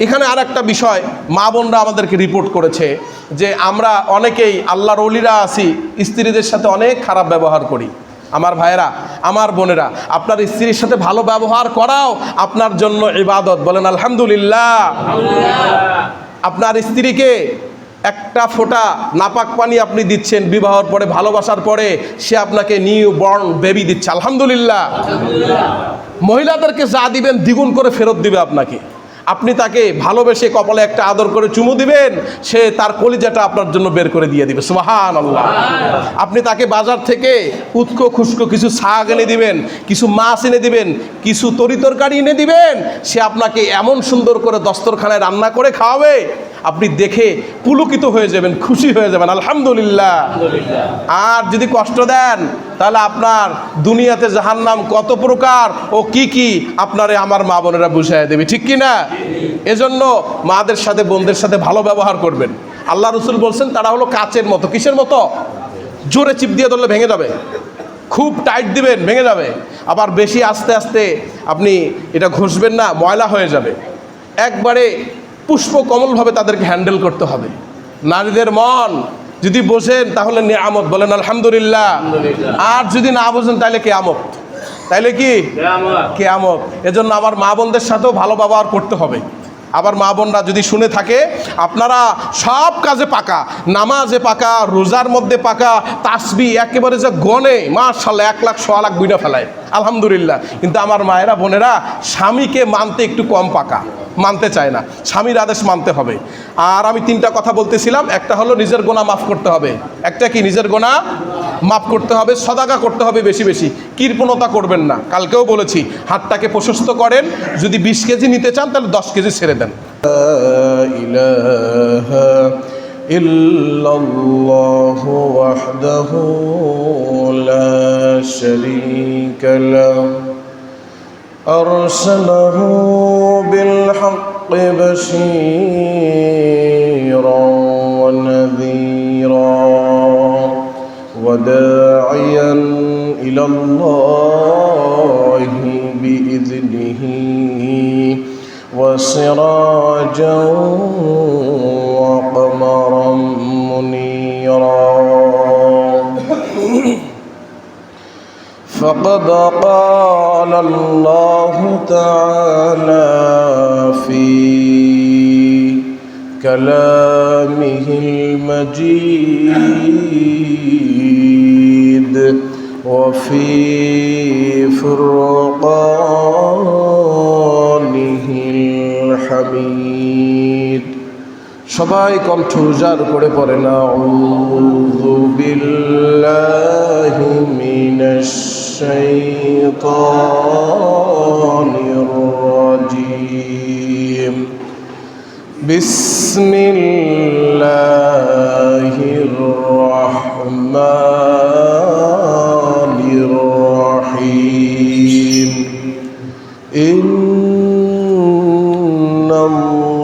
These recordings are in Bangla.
এখানে আর একটা বিষয় মা বোনরা আমাদেরকে রিপোর্ট করেছে যে আমরা অনেকেই আল্লাহর ওলিরা আছি, স্ত্রীদের সাথে অনেক খারাপ ব্যবহার করি। আমার ভাইয়েরা, আমার বোনেরা, আপনার স্ত্রীর সাথে ভালো ব্যবহার করাও আপনার জন্য ইবাদত। বলেন আলহামদুলিল্লাহ। আপনার স্ত্রীকে একটা ফোঁটা নাপাক পানি আপনি দিচ্ছেন, বিবাহর পরে, ভালোবাসার পরে সে আপনাকে নিউ বর্ন বেবি দিচ্ছে, আলহামদুলিল্লাহ। মহিলাদেরকে যা দিবেন দ্বিগুণ করে ফেরত দিবে আপনাকে। আপনি তাকে ভালোবেসে কপালে একটা আদর করে চুমু দিবেন, সে তার কলিজাটা আপনার জন্য বের করে দিয়ে দিবে, সুবহানাল্লাহ। আপনি তাকে বাজার থেকে উৎকো খুস্কো কিছু শাক এনে দিবেন, কিছু মাছ এনে দিবেন, কিছু তরিতরকারি এনে দিবেন, সে আপনাকে এমন সুন্দর করে দস্তরখানায় রান্না করে খাওয়াবে, আপনি দেখে পুলকিত হয়ে যাবেন, খুশি হয়ে যাবেন, আলহামদুলিল্লাহ। আর যদি কষ্ট দেন তাহলে আপনার দুনিয়াতে জাহান্নাম কত প্রকার ও কি কি আপনারে আমার মা বোনেরা বুঝাইয়া দেবে, ঠিক কি না? এজন্য মাদের সাথে বোনদের সাথে ভালো ব্যবহার করবেন। আল্লাহ রসুল বলছেন তারা হলো কাচের মতো। কিসের মতো? জোরে চিপ দিয়ে ধরলে ভেঙে যাবে, খুব টাইট দিবেন ভেঙে যাবে, আবার বেশি আস্তে আস্তে আপনি এটা ঘষবেন না, ময়লা হয়ে যাবে। একবারে পুষ্পকমলভাবে তাদেরকে হ্যান্ডেল করতে হবে। নারীদের মন যদি বোঝেন তাহলে নিয়ামত, বলেন আলহামদুলিল্লাহ। আর যদি না বোঝেন তাহলে কিয়ামত। তাইলে কি কিয়ামত। এজন্য আমার মা বোনদের সাথেও ভালো ব্যবহার করতে হবে। আবার মা বোনরা যদি শুনে থাকে আপনারা সব কাজে পাকা, নামাজে পাকা, রোজার মধ্যে পাকা, তাসবিহ একেবারে যে গনে মাশাআল্লাহ 1 লাখ 100 লাখ বুইনা ফেলায়, আলহামদুলিল্লাহ। কিন্তু আমার মায়েরা বোনেরা স্বামীকে মানতে একটু কম পাকা, মানতে চায় না। স্বামীর আদেশ মানতে হবে। আর আমি 3টা কথা বলতেছিলাম, একটা হলো নিজের গুনাহ মাফ করতে হবে, একটা কি নিজের গুনাহ মাফ করতে হবে, সদাকা করতে হবে বেশি বেশি, কৃপণতা করবেন না। কালকেও বলেছি হাতটাকে প্রশস্ত করেন, যদি 20 কেজি নিতে চান তাহলে 10 কেজি ছেড়ে দেন। ইলাহা ইল্লাল্লাহু ওয়াহদাহু লা শারীকা লাহু আরসালাহু বিল হাক্কি বাশীরান ওয়া নাযীরা وداعيا إلى الله بإذنه وسراجا وقمرا منيرا فقد قال الله تعالى في كلامه المجيد وفي فرقانه الحميد সবাই কণ্ঠ উজাড় করে পড়ে না আউযু বিল্লাহি মিনাশ শাইতানির রাজীম বিসমিল্লাহির রহমানির রহিম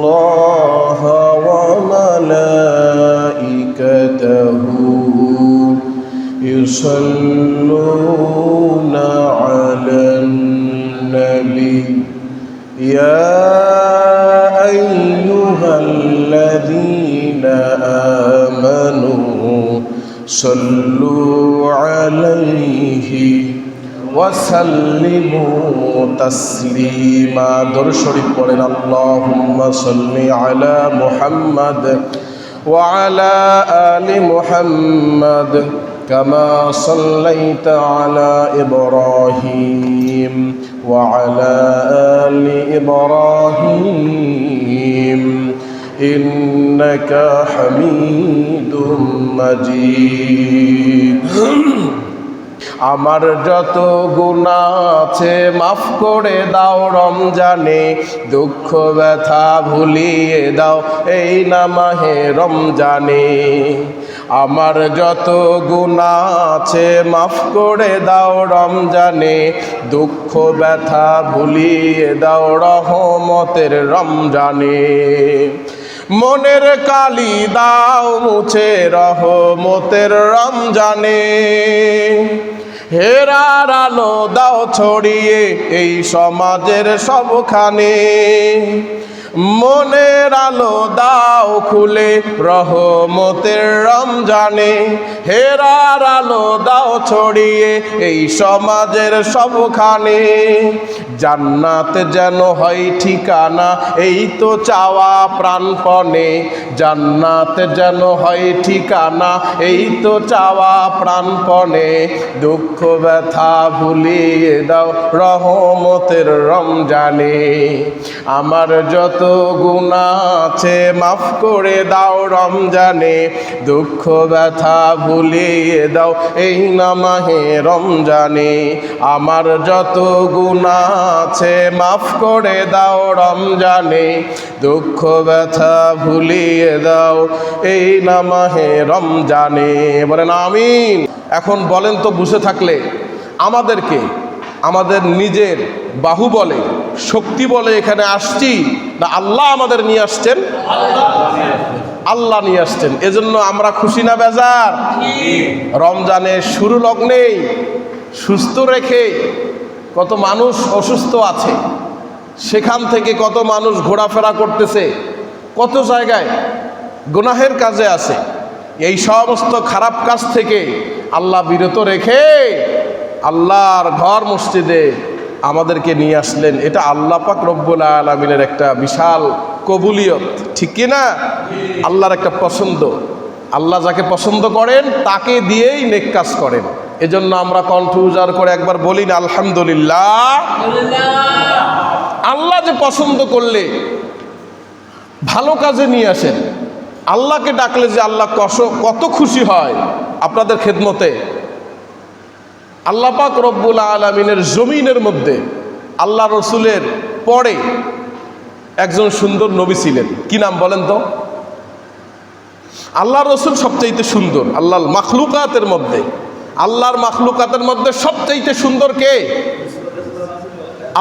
ইন্নাল্লাহা ওয়া মালাইকাতাহু ইউসাল্লুনা আলান নবী ইয়া الذين آمنوا صلوا عليه وسلموا تسليما درود شريف পড়েন اللهم صل على محمد وعلى آل محمد كما صليت على إبراهيم وعلى آل إبراهيم إنك حميد مجيد আমার যত গুনাহ আছে মাফ করে দাও রমজানে, দুঃখ ব্যথা ভুলিয়ে দাও এই নামাহে রমজানে। আমার যত গুনাহ আছে মাফ করে দাও রমজানে, দুঃখ ব্যথা ভুলিয়ে দাও রহমতের রমজানে। মনের কালি দাও মুছে রহমতের রমজানে, হেরার আলো দাও ছড়িয়ে এই সমাজের সবখানে। মনের আলো দাও খুলে রহমতের রমজানে, হেরার আলো দাও ছড়িয়ে এই সমাজের সবখানে। জান্নাত যেন হয় ঠিকানা এই তো চাওয়া প্রাণপণে, জান্নাত যেন হয় ঠিকানা এই তো চাওয়া প্রাণপণে। দুঃখ ব্যথা ভুলিয়ে দাও রহমতের রমজানে, আমার যত গুনাহ আছে মাফ করে দাও রমজানে। দুঃখ ব্যথা ভুলিয়ে দাও এই মাহে রমজানে, আমার যত গুনাহ আছে মাফ করে দাও রমজানে। দুঃখ ব্যথা ভুলিয়ে দাও এই মাহে রমজানে। বলেন আমিন। এখন বলেন তো, বুঝে থাকলে আমাদেরকে আমাদের নিজের বাহুবলে শক্তি বলে এখানে আসছি না আল্লাহ আমাদের নিয়ে আসছেন? আল্লাহ নিয়ে আসছেন। এজন্য আমরা খুশি না বেজার? রমজানের শুরু লগ্নেই সুস্থ রেখে কত মানুষ অসুস্থ আছে, সেখান থেকে কত মানুষ ঘোরাফেরা করতেছে, কত জায়গায় গুনাহের কাজে আছে। এই সমস্ত খারাপ কাজ থেকে আল্লাহ বিরত রেখে আল্লাহর ঘর মসজিদে আমাদেরকে নিয়ে আসলেন। এটা আল্লাহ পাক রব্বুল আলামিনের একটা বিশাল কবুলিয়ত, ঠিক কি না? আল্লাহর একটা পছন্দ। আল্লাহ যাকে পছন্দ করেন তাকে দিয়েই নেক কাজ করেন। এজন্য আমরা কণ্ঠ উজাড় করে একবার বলি না আলহামদুলিল্লাহ। আল্লাহ যে পছন্দ করলে ভালো কাজে নিয়ে আসেন, আল্লাহকে ডাকলে যে আল্লাহ কত খুশি হয় আপনাদের খেদমতে। আল্লাহ পাক রব্বুল আলামিনের জমিনের মধ্যে আল্লাহ রসুলের পরে একজন সুন্দর নবী ছিলেন। কি নাম বলেন তো? আল্লাহ রসুল সবচাইতে সুন্দর আল্লাহর মাখলুকাতের মধ্যে। আল্লাহর মাখলুকাতের মধ্যে সবচাইতে সুন্দর কে?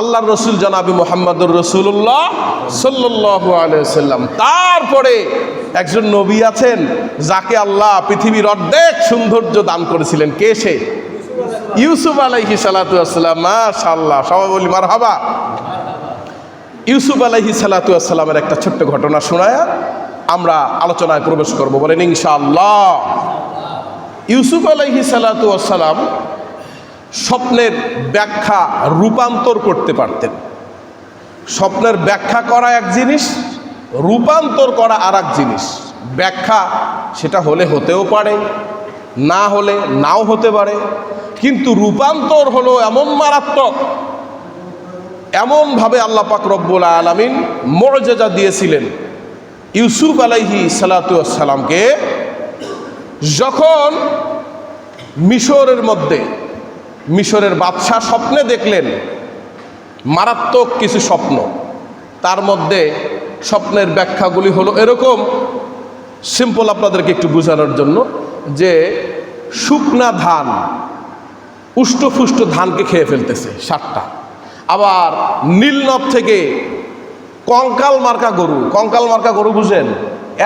আল্লাহর রসুল জনাবি মুহাম্মদুর রাসূলুল্লাহ সাল্লাল্লাহু আলাইহি ওয়াসাল্লাম। তারপরে একজন নবী আছেন যাকে আল্লাহ পৃথিবীর অর্ধেক সৌন্দর্য দান করেছিলেন। কে সে? ইউসুফ আলাইহিস সালাতু ওয়াসসালাম। মাশাআল্লাহ, সবাই বলি মারহাবা। ইউসুফ আলাইহিস সালাতু ওয়াসসালামের একটা ছোট্ট ঘটনা শোনায়া আমরা আলোচনায় প্রবেশ করব, বলেন ইনশাআল্লাহ। ইউসুফ আলাইহিস সালাতু ওয়াসসালাম স্বপ্নের ব্যাখ্যা রূপান্তর করতে পারতেন। স্বপ্নের ব্যাখ্যা করা এক জিনিস, রূপান্তর করা আর এক জিনিস। ব্যাখ্যা সেটা হলে হতেও পারে, না হলে নাও হতে পারে, কিন্তু রূপান্তর হলো এমন মারাত্মক, এমনভাবে আল্লাহ পাক রব্বুল আলামিন মুআজিজা দিয়েছিলেন ইউসুফ আলাইহিস সালাতু ওয়াসসালামকে। যখন মিশরের মধ্যে মিশরের বাদশাহ স্বপ্নে দেখলেন মারাত্মক কিছু স্বপ্ন, তার মধ্যে স্বপ্নের ব্যাখ্যাগুলি হলো এরকম, সিম্পল আপনাদেরকে একটু বোঝানোর জন্য, যে শুকনা ধান উষ্টফুষ্ট ধানকে খেয়ে ফেলতেছে 7টা। আবার নীলনদ থেকে কঙ্কাল মার্কা গরু, কঙ্কাল মার্কা গরু বুঝেন,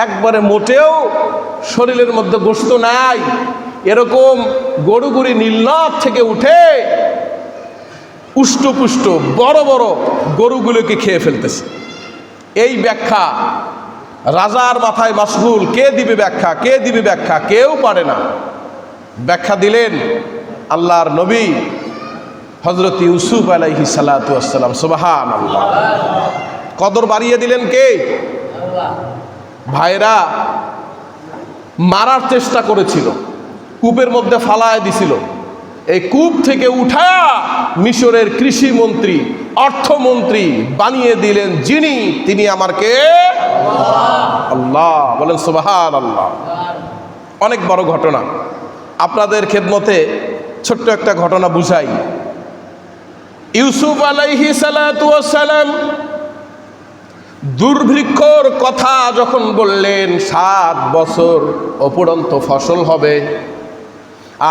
একবারে মোটেও শরীরের মধ্যে গোশত নাই, এরকম গরুগুড়ি নীলনদ থেকে উঠে উষ্টপুষ্ট বড় বড় গরুগুলোকে খেয়ে ফেলতেছে। এই ব্যাখ্যা রাজার মাথায় মাশগুল, কে দিবে ব্যাখ্যা, কে দিবে ব্যাখ্যা? কেউ পারে না। ব্যাখ্যা দিলেন আল্লাহর নবী হযরত ইউসুফ আলাইহিস সালাতু ওয়াসসালাম। সুবহানাল্লাহ। কদর বাড়িয়ে দিলেন কে? ভাইরা মারার চেষ্টা করেছিল, কূপের মধ্যে ফালায় দিছিল। এই কূপ থেকে উঠা মিশরের কৃষি মন্ত্রী, অর্থমন্ত্রী বানিয়ে দিলেন যিনি, তিনি আমার কে? আল্লাহ। বলেন সুবহানাল্লাহ। অনেক বড় ঘটনা। আপনাদের খেদমতে ছোট্ট একটা ঘটনা বুঝাই। ইউসুফ আলাইহিস সালাতু ওয়াসসালাম দুর্ভিক্ষর কথা যখন বললেন, 7 বছর অপরন্ত ফসল হবে,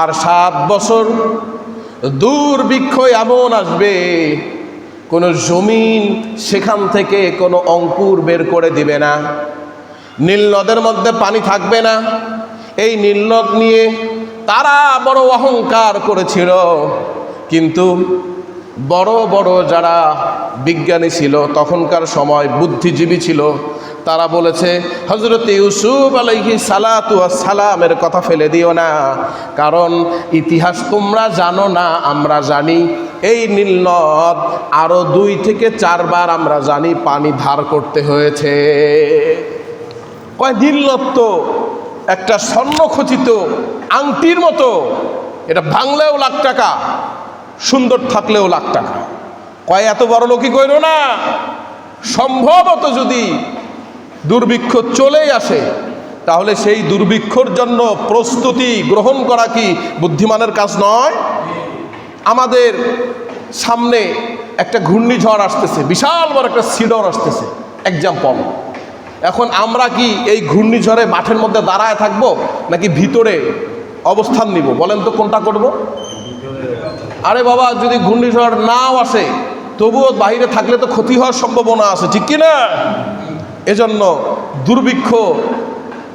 আর 7 বছর দুর্ভিক্ষ এমন আসবে কোনো জমিন সেখান থেকে কোনো অঙ্কুর বের করে দিবে না, নীল নদের মধ্যে পানি থাকবে না। এই নীল নদ নিয়ে তারা বড় অহংকার করেছিল, কিন্তু বড় বড় যারা বিজ্ঞানী ছিল, তখনকার সময় বুদ্ধিজীবী ছিল, তারা বলেছে হযরত ইউসুফ আলাইহিস সালাতু ওয়াস সালামের কথা ফেলে দিও না, কারণ ইতিহাস তোমরা জানো না, আমরা জানি। এই নীলনদ আরো 2 থেকে 4 বার আমরা জানি পানি ধার করতে হয়েছে। কয় নীলনদ তো একটা স্বর্ণখচিত আংটির মতো, এটা ভাঙলেও লাখ টাকা, সুন্দর থাকলেও লাখ টাকা। কয় এত বড় লোকই কইরো না, সম্ভবত যদি দুর্ভিক্ষ চলেই আসে তাহলে সেই দুর্ভিক্ষর জন্য প্রস্তুতি গ্রহণ করা কি বুদ্ধিমানের কাজ নয়? আমাদের সামনে একটা ঘূর্ণিঝড় আসতেছে, বিশাল বড় একটা সিডর আসতেছে এক্সাম্পল। এখন আমরা কি এই ঘূর্ণিঝড়ে মাঠের মধ্যে দাঁড়ায় থাকবো নাকি ভিতরে অবস্থান নিব? বলেন তো কোনটা করব? আরে বাবা, যদি ঘূর্ণিঝড় নাও আসে তবুও বাইরে থাকলে তো ক্ষতি হওয়ার সম্ভাবনা আছে, ঠিক কি না? এজন্য দুর্ভিক্ষ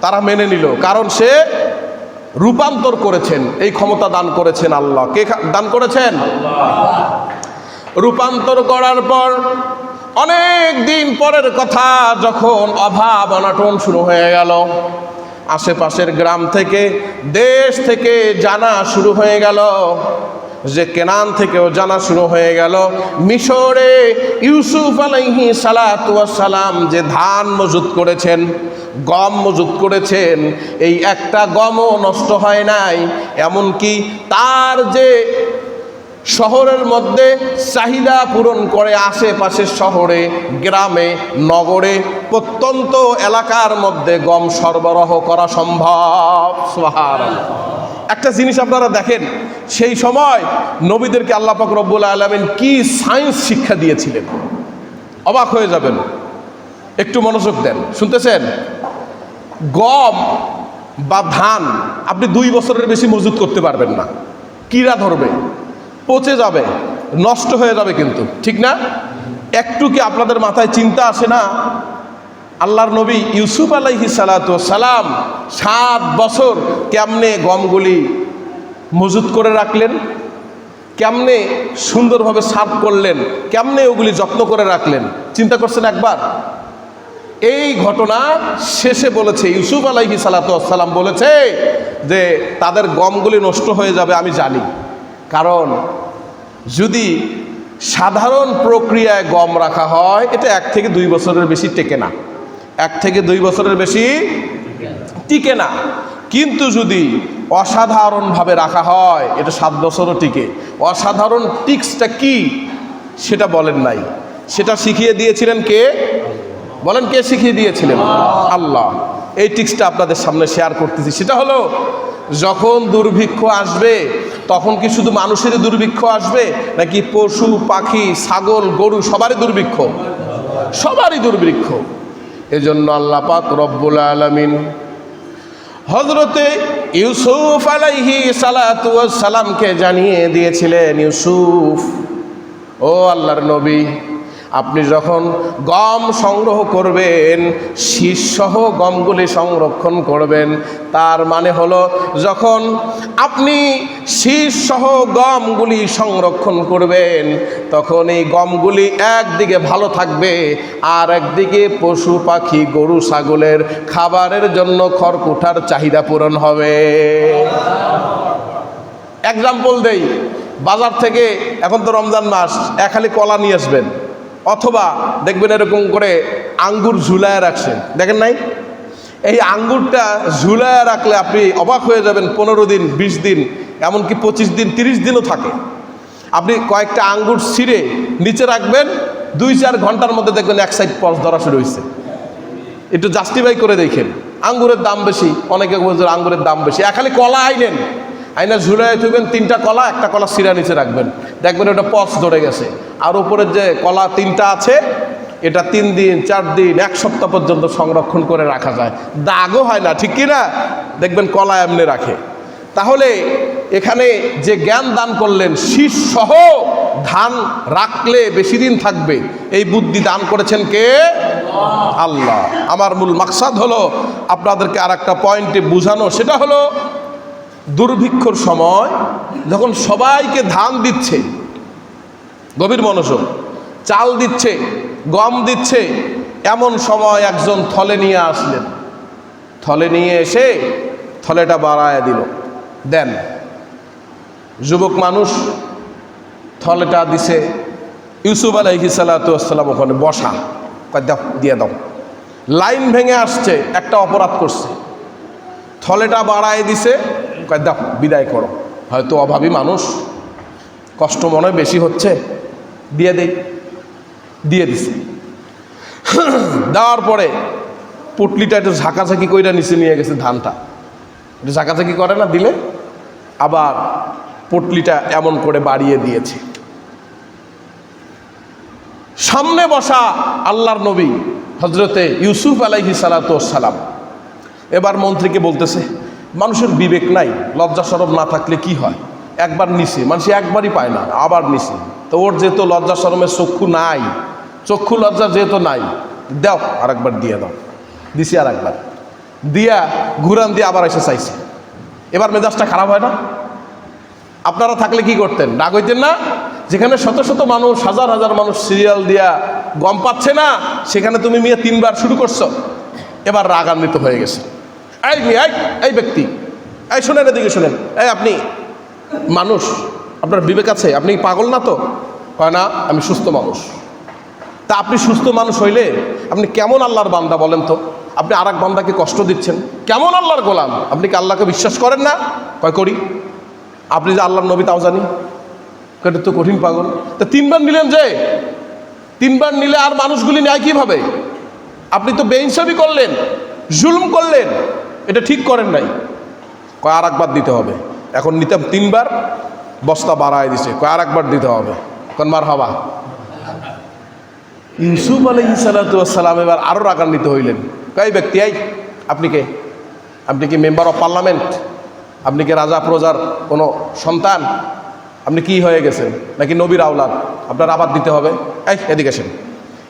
তারা মেনে নিল, কারণ সে রূপান্তর করেছেন, এই ক্ষমতা দান করেছেন আল্লাহ। কে দান করেছেন? রূপান্তর করার পর অনেক দিন পরের কথা, যখন অভাব অনটন শুরু হয়ে গেল, আশেপাশের গ্রাম থেকে দেশ থেকে জানা শুরু হয়ে গেল, যে কেনান থেকেও জানা শুরু হয়ে গেল মিশরে ইউসুফ আলাইহিস সালাতু ওয়াস সালাম যে ধান মজুত করেছেন, গম মজুত করেছেন, এই একটা গমও নষ্ট হয় নাই। এমনকি তার যে শহরের মধ্যে চাহিদা পূরণ করে আশেপাশের শহরে, গ্রামে, নগরে, প্রত্যন্ত এলাকার মধ্যে গম সরবরাহ করা সম্ভব। সুবহানাল্লাহ। একটা জিনিস আপনারা দেখেন, সেই সময় নবীদেরকে আল্লাহ পাক রব্বুল আলামিন কি সায়েন্স শিক্ষা দিয়েছিলেন, অবাক হয়ে যাবেন। একটু মনোযোগ দেন, শুনতেছেন? গম বা ধান আপনি 2 বছরের বেশি মজুত করতে পারবেন না, কীড়া ধরবে, পচে যাবে, নষ্ট হয়ে যাবে, কিন্তু ঠিক না? একটু কি আপনাদের মাথায় চিন্তা আসে না? আল্লাহর নবী ইউসুফ আলাইহিস সালাতু ওয়াস সালাম 7 বছর কেমনে গমগুলি মজুত করে রাখলেন, কেমনে সুন্দরভাবে সাফ করলেন, কেমনে ওগুলি যত্ন করে রাখলেন, চিন্তা করছেন একবার? এই ঘটনা শেষে বলেছে ইউসুফ আলাইহিস সালাতু ওয়াস সালাম বলেছে যে তাদের গমগুলি নষ্ট হয়ে যাবে আমি জানি, কারণ যদি সাধারণ প্রক্রিয়ায় গম রাখা হয় এটা 1 থেকে 2 বছরের বেশি টেকে না, 1 থেকে 2 বছরের বেশি টিকে না। কিন্তু যদি অসাধারণভাবে রাখা হয় এটা 7 বছরও টিকে। অসাধারণ টিক্সটা কি সেটা বলেন নাই, সেটা শিখিয়ে দিয়েছিলেন কে? বলেন, কে শিখিয়ে দিয়েছিলেন? আল্লাহ। এই টিক্সটা আপনাদের সামনে শেয়ার করতেছি। সেটা হলো, যখন দুর্ভিক্ষ আসবে তখন কি শুধু মানুষেরই দুর্ভিক্ষ আসবে নাকি পশু পাখি ছাগল গরু সবারই দুর্ভিক্ষ? সবারই দুর্ভিক্ষ। এজন্য আল্লাহ পাক রব্বুল আলামিন হযরতে ইউসুফ আলাইহিস সালাতু ওয়াস সালামকে জানিয়ে দিয়েছিলেন, ইউসুফ, ও আল্লাহর নবী, আপনি যখন গম সংগ্রহ করবেন, শীষসহ গমগুলি সংরক্ষণ করবেন। তার মানে হলো, যখন আপনি শীষসহ গমগুলি সংরক্ষণ করবেন তখন এই গমগুলি একদিকে ভালো থাকবে আর একদিকে পশু পাখি গরু ছাগলের খাবারের জন্য খড়কুটার চাহিদা পূরণ হবে। এক্সাম্পল দেই, বাজার থেকে এখন তো রমজান মাস, এক হালি কলা নিয়ে আসবেন, অথবা দেখবেন এরকম করে আঙ্গুর ঝুলায় রাখছেন, দেখেন নাই? এই আঙ্গুরটা ঝুলায় রাখলে আপনি অবাক হয়ে যাবেন, 15 দিন, 20 দিন, এমনকি 25 দিন, 30 দিনও থাকে। আপনি কয়েকটা আঙ্গুর ছিঁড়ে নিচে রাখবেন, 2-4 ঘন্টার মধ্যে দেখবেন এক সাইড পচ ধরা শুরু হয়েছে। একটু জাস্টিফাই করে দেখেন। আঙ্গুরের দাম বেশি, অনেকে বলছে আঙ্গুরের দাম বেশি। খালি কলা আইনেন, আইনা ঝুলাই থইবেন, 3টা কলা, একটা কলা সিরা নিচে রাখবেন, দেখবেন ওটা পচ ধরে গেছে। আর উপরের যে কলা 3টা আছে এটা 3 দিন, 4 দিন, 1 সপ্তাহ পর্যন্ত সংরক্ষণ করে রাখা যায়, দাগও হয় না, ঠিক কি না? দেখবেন কলা এমনি রাখে। তাহলে এখানে যে জ্ঞান দান করলেন, শীষ সহ ধান রাখলে বেশি দিন থাকবে, এই বুদ্ধি দান করেছেন কে? আল্লাহ। আমার মূল মাকসাদ হলো আপনাদেরকে আর একটা পয়েন্টে বোঝানো, সেটা হলো দুর্ভিক্ষর সময় যখন সবাইকে ধান দিচ্ছে, গভীর মনোযোগ। চাল দিচ্ছে, গম দিচ্ছে, এমন সময় একজন থলে নিয়ে আসলেন। থলে নিয়ে এসে থলেটা বাড়ায় দিল, দেন। যুবক মানুষ থলেটা দিছে, ইউসুফ আলাইহিস সালাতু ওয়াস সালাম ওখানে বসা, কয় দাও, দিয়ে দাও। লাইন ভেঙে আসছে, একটা অপরাধ করছে, থলেটা বাড়ায় দিছে, কয় দাও, বিদায় করো। হয়তো অভাবী মানুষ, কষ্ট মনে হয় বেশি হচ্ছে, দিয়ে দেই, দিয়ে দিছে। দেওয়ার পরে পুটলিটা একটু ঝাঁকাঝাঁকি কইরা নিচে নিয়ে গেছে, ধানটা একটু ঝাঁকাঝাঁকি করে না দিলে, আবার পুটলিটা এমন করে বাড়িয়ে দিয়েছে। সামনে বসা আল্লাহর নবী হজরতে ইউসুফ আলাইহিস সালাতু ওয়াস সালাম এবার মন্ত্রীকে বলতেছে, মানুষের বিবেক নাই, লজ্জা শরম না থাকলে কি হয়, একবার নিছে, মানুষ একবারই পায় না, আবার নিছে। তো ওর যেহেতু লজ্জা শরমের চক্ষু নাই, চক্ষু লজ্জা যেহেতু নাই, দাও, আর একবার দিয়ে দাও। দিছি আর একবার, দিয়া ঘুরান দিয়ে আবার এসে চাইছে। এবার মেজাজটা খারাপ হয় না? আপনারা থাকলে কি করতেন? রাগ হইতেন না? যেখানে শত শত মানুষ, হাজার হাজার মানুষ সিরিয়াল দিয়া গম পাচ্ছে না, সেখানে তুমি মেয়ে 3 বার শুরু করছো। এবার রাগান্বিত হয়ে গেছে। এই ব্যক্তি, এই শোনেন, এদিকে শোনেন, এই আপনি মানুষ, আপনার বিবেক আছে? আপনি পাগল না তো? হয় না, আমি সুস্থ মানুষ। তা আপনি সুস্থ মানুষ হইলে আপনি কেমন আল্লাহর বান্দা বলেন তো? আপনি আর এক বান্দাকে কষ্ট দিচ্ছেন, কেমন আল্লাহর গোলাম? আপনি কি আল্লাহকে বিশ্বাস করেন না? কয় করি। আপনি যে আল্লাহর নবী তাও জানি, এটা তো কঠিন পাগল। তা 3 বার নিলেন যে, 3 বার নিলে আর মানুষগুলি নেয় কীভাবে? আপনি তো বেইনসাফি করলেন, জুলুম করলেন, এটা ঠিক করেন নাই। কয় আর একবার দিতে হবে। এখন নিতাম 3 বার, বস্তা বাড়ায় দিছে, কয় আর একবার দিতে হবে। কোন মার হবা? ইউসুফ আলাইহিস সালাতু ওয়াস সালাম এবার আরও রাগান্বিত হইলেন। কয় ব্যক্তি, এই আপনি কে? আপনি কি মেম্বার অফ পার্লামেন্ট? আপনি কি রাজা প্রজার কোনো সন্তান? আপনি কি হয়ে গেছেন, নাকি নবীর আওলাদ? আপনার আবার দিতে হবে। এই এদিকে আসেন।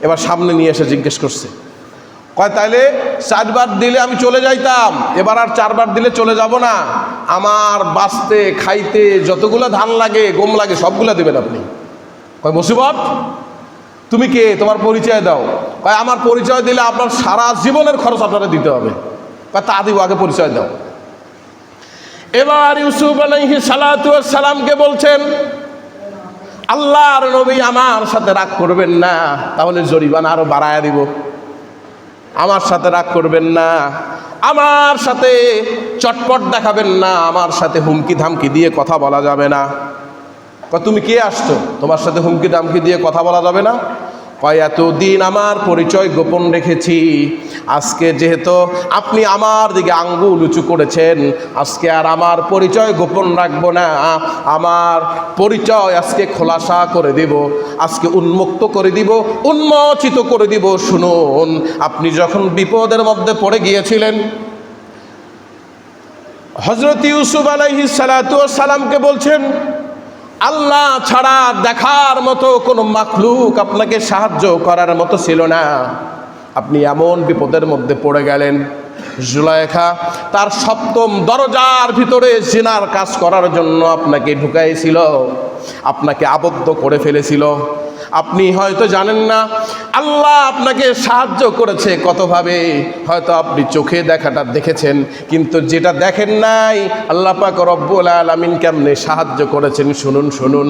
এবার সামনে নিয়ে এসে জিজ্ঞেস করছে, কয় তাইলে 4 বার দিলে আমি চলে যাইতাম, এবার আর 4 বার দিলে চলে যাব না। আমার বাঁচতে খাইতে যতগুলো ধান লাগে, গম লাগে, সবগুলো দেবেন আপনি। কয় মুসিবত, তুমি কে? তোমার পরিচয় দাও। কয় আমার পরিচয় দিলে আপনার সারা জীবনের খরচ আপনারা দিতে হবে। কয় তা দিব, আগে পরিচয় দাও। এবার ইউসুফ আলাইহিস সালাতু ওয়াস সালামকে বলছেন, আল্লাহর নবী আমার সাথে রাগ করবেন না, তাহলে জরিমানা আরো বাড়ায়া দিব। আমার সাথে রাগ করবেন না, আমার সাথে চটপট দেখাবেন না, আমার সাথে হুমকি ধামকি দিয়ে কথা বলা যাবে না। কয় তুমি কে আসছো, তোমার সাথে হুমকি ধামকি দিয়ে কথা বলা যাবে না? কয় এতদিন আমার পরিচয় গোপন রেখেছি, আজকে যেহেতু আপনি আমার দিকে আঙ্গুল উঁচু করেছেন, আজকে আর আমার পরিচয় গোপন রাখবো না। আমার পরিচয় আজকে খোলাসা করে দিব, আজকে উন্মুক্ত করে দিব, উন্মোচিত করে দিব। শুনুন, আপনি যখন বিপদের মধ্যে পড়ে গিয়েছিলেন, হযরত ইউসুফ আলাইহিস সালাতু ওয়াস সালামকে বলছেন, আল্লাহ ছাড়া দেখার মতো কোনো মাখলুক আপনাকে সাহায্য করার মতো ছিল না। আপনি এমন বিপদের মধ্যে পড়ে গেলেন, জুলাইখা তার 7ম দরজার ভিতরে জিনার কাজ করার জন্য আপনাকে ঢুকাইছিল, আপনাকে আবদ্ধ করে ফেলেছিল। আপনি হয়তো জানেন না আল্লাহ আপনাকে সাহায্য করেছে কতভাবে। হয়তো আপনি চোখে দেখাটা দেখেছেন, কিন্তু যেটা দেখেন নাই আল্লাহ পাক রব্বুল আলামিন কেমনে সাহায্য করেছেন শুনুন। শুনুন,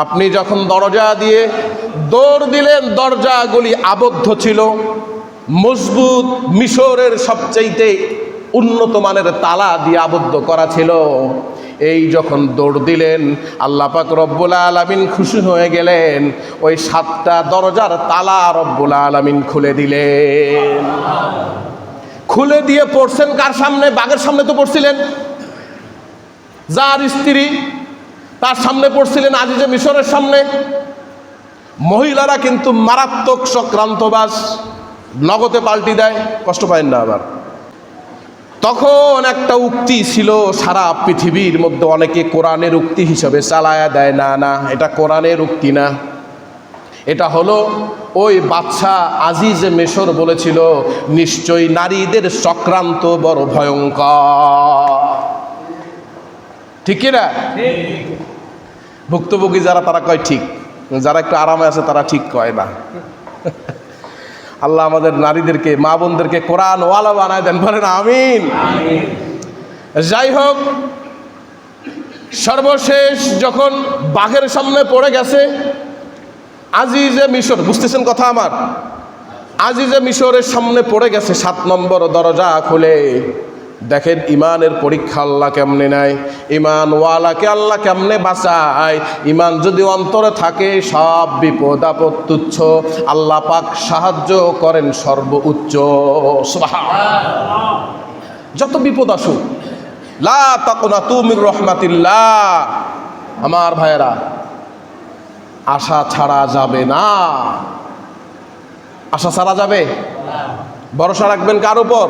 আপনি যখন দরজা দিয়ে দৌড় দিলেন, দরজাগুলি আবদ্ধ ছিল, মজবুত, মিশরের সবচাইতে উন্নত মানের তালা দিয়ে আবদ্ধ করা ছিল। এই যখন দৌড় দিলেন, আল্লাহ পাক রব্বুল আলামিন খুশি হয়ে গেলেন, ওই 7টা দরজার তালা রব্বুল আলামিন খুলে দিলেন। খুলে দিয়ে পড়ছেন কার সামনে? বাঘের সামনে তো পড়ছিলেন, যার স্ত্রী, তার সামনে পড়ছিলেন, আজিজে মিশরের সামনে। মহিলারা কিন্তু মারাত্মক চক্রান্তবাজ, নগদে পাল্টি দেয়, কষ্ট পায় না। আবার তখন একটা উক্তি ছিল, সারা পৃথিবীর মধ্যে অনেকে কোরআনের উক্তি হিসাবে চালায়া দেয়, না না, এটা কোরআনের উক্তি না। এটা হলো ওই বাদশা আজিজে মিশর বলেছিল, নিশ্চয়ই নারীদের চক্রান্ত বড় ভয়ঙ্কর। ঠিক কিনা? ভুক্তভোগী যারা তারা কয় ঠিক, যারা একটু আরামে আছে তারা ঠিক কয় না। আল্লাহ আমাদের নারীদেরকে, মা বোনদেরকে কোরআন ওয়ালা বানায় দেন, বলেন আমিন। যাই হোক, সর্বশেষ যখন বাঘের সামনে পড়ে গেছে আজিজে মিশর, বুঝতেছেন কথা আমার, আজিজে মিশরের সামনে পড়ে গেছে, 7 নম্বর দরজা খুলে দেখেন ইমানের পরীক্ষা আল্লাহ কেমনে নেয়, ইমানওয়ালাকে আল্লাহ কেমনে বাঁচায়। ইমান যদি অন্তরে থাকে সব বিপদ আপদ তুচ্ছ, আল্লাহ পাক সাহায্য করেন সর্বোচ্চ। সুবহানাল্লাহ। যত বিপদ আসুক, লা তাকনাতু মির রাহমাতিল্লাহ, আমার ভাইয়েরা, আশা ছাড়া যাবে না। আশা ছাড়া যাবে? ভরসা রাখবেন কার উপর?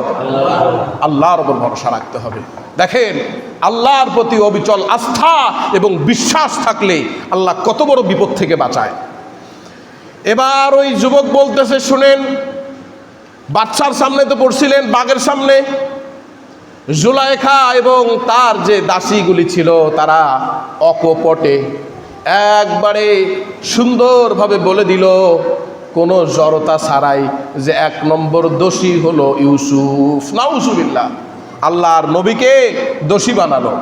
আল্লাহর উপর ভরসা রাখতে হবে। দেখেন, আল্লাহর প্রতি অবিচল আস্থা এবং বিশ্বাস থাকলে আল্লাহ কত বড় বিপদ থেকে বাঁচায়। এবার ওই যুবক বলতেছে, শুনেন, বাচ্চার সামনে তো পড়ছিলেন, বাঘের সামনে জুলাইখা এবং তার যে দাসীগুলি ছিল তারা অকপটে একবারে সুন্দরভাবে বলে দিল, কোনো জড়তা ছাড়াই, যে 1 নম্বর দোষী হলো ইউসুফ। নাউজুবিল্লাহ, আল্লাহর নবীকে দোষী বানালো।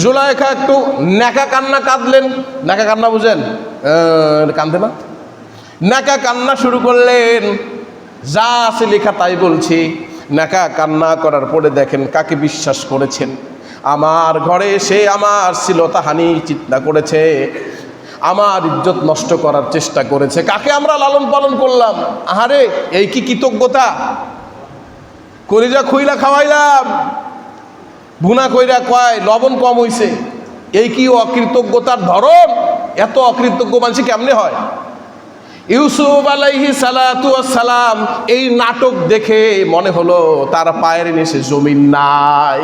জুলাইখা একটু ন্যাকা কান্না কাঁদলেন। ন্যাকা কান্না বুঝেন? কান্দে না, ন্যাকা কান্না শুরু করলেন। যা আছে লেখা তাই বলছি। ন্যাকা কান্না করার পরে দেখেন কাকে বিশ্বাস করেছেন। আমার ঘরে এসে আমার শ্লীলতাহানি চিন্তা করেছে, আমার ইজ্জত নষ্ট করার চেষ্টা করেছে। কাকে আমরা লালন পালন করলাম, আহারে এই কি কৃতজ্ঞতা! কলিজা খুইলা খাওয়াইলাম, ভুনা কইরা কয় লবণ কম হইছে, এই কি অকৃতজ্ঞতার ধরন! এত অকৃতজ্ঞ মানুষ কেমনে হয়? ইউসুফ আলাইহিস সালাতু ওয়াস সালাম এই নাটক দেখে মনে হলো তার পায়ের নিচে জমিন নাই।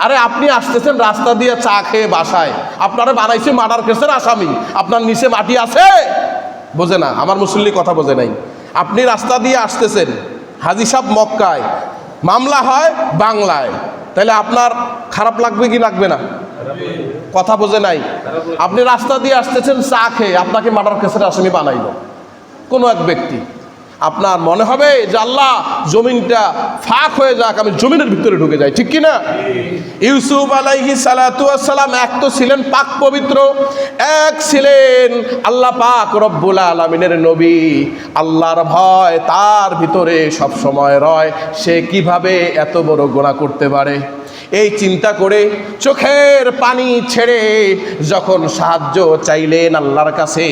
আরে আপনি আসতেছেন রাস্তা দিয়ে চা খেয়ে বাসায়, আপনারা বানাইছে মার্ডার কেসের আসামি, আপনার নিচে মাটি আছে? বোঝে না, আমার মুসল্লি কথা বোঝে নাই। আপনি রাস্তা দিয়ে আসতেছেন, হাজী সাহেব মক্কায়, মামলা হয় বাংলায়, তাহলে আপনার খারাপ লাগবে কি লাগবে না? কথা বোঝে নাই। আপনি রাস্তা দিয়ে আসতেছেন চা খেয়ে, আপনাকে মার্ডার কেসের আসামি বানাইল কোনো এক ব্যক্তি, আপনার মনে হবে যে আল্লাহ জমিনটা ফাঁক হয়ে যাক, আমি জমিনের ভিতরে ঢুকে যাই, ঠিক কি না? ইউসুফ আলাইহিস সালাতু ওয়াস সালাম এক তো ছিলেন পাক পবিত্র, এক ছিলেন আল্লাহ পাক রব্বুল আলামিনের নবী। আল্লাহর ভয় তার ভিতরে সব সময় রয়। সে কিভাবে এত বড় গুনাহ করতে পারে, এই চিন্তা করে চোখের পানি ছেড়ে যখন সাহায্য চাইলেন আল্লাহর কাছে,